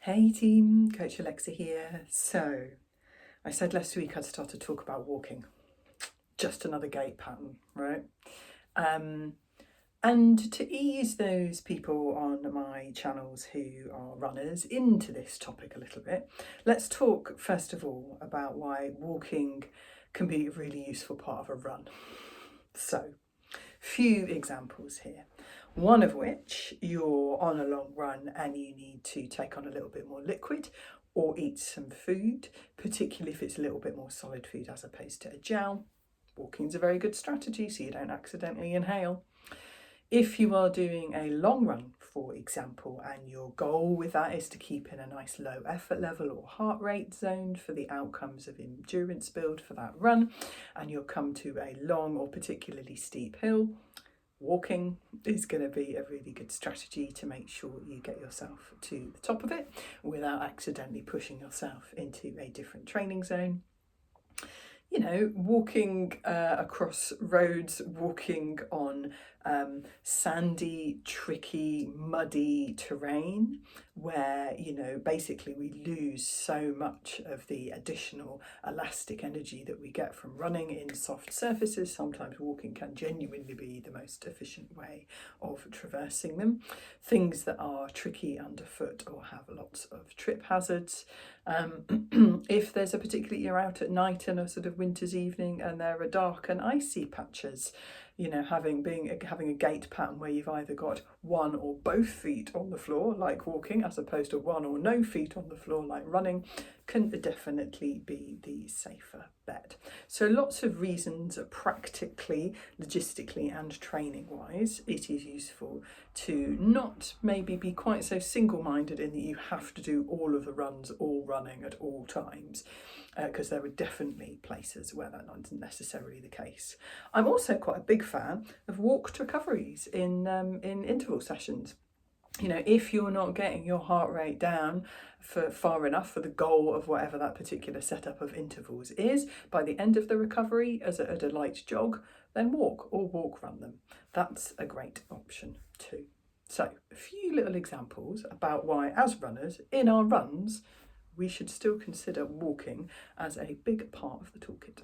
Hey team, Coach Alexa here. So, I said last week I'd start to talk about walking. Just another gait pattern, right? And to ease those people on my channels who are runners into this topic a little bit, let's talk first of all about why walking can be a really useful part of a run. So, few examples here. One of which, you're on a long run and you need to take on a little bit more liquid or eat some food, particularly if it's a little bit more solid food as opposed to a gel. Walking's a very good strategy so you don't accidentally inhale. If you are doing a long run, for example, and your goal with that is to keep in a nice low effort level or heart rate zone for the outcomes of endurance build for that run, and you'll come to a long or particularly steep hill, walking is going to be a really good strategy to make sure you get yourself to the top of it without accidentally pushing yourself into a different training zone. You know, walking across roads, walking on sandy, tricky, muddy terrain where, basically we lose so much of the additional elastic energy that we get from running in soft surfaces. Sometimes walking can genuinely be the most efficient way of traversing them. Things that are tricky underfoot or have lots of trip hazards. If there's a particularly, you're out at night in a sort of winter's evening and there are dark and icy patches, having a gait pattern where you've either got one or both feet on the floor like walking as opposed to one or no feet on the floor like running, can definitely be the safer bet. So lots of reasons, practically, logistically and training wise, it is useful to not maybe be quite so single-minded in that you have to do all of the runs all running at all times, because there are definitely places where that isn't necessarily the case. I'm also quite a big fan of walked recoveries in interval sessions. If you're not getting your heart rate down for far enough for the goal of whatever that particular setup of intervals is, by the end of the recovery at a light jog, then walk or walk run them. That's a great option too. So, a few little examples about why, as runners, in our runs, we should still consider walking as a big part of the toolkit.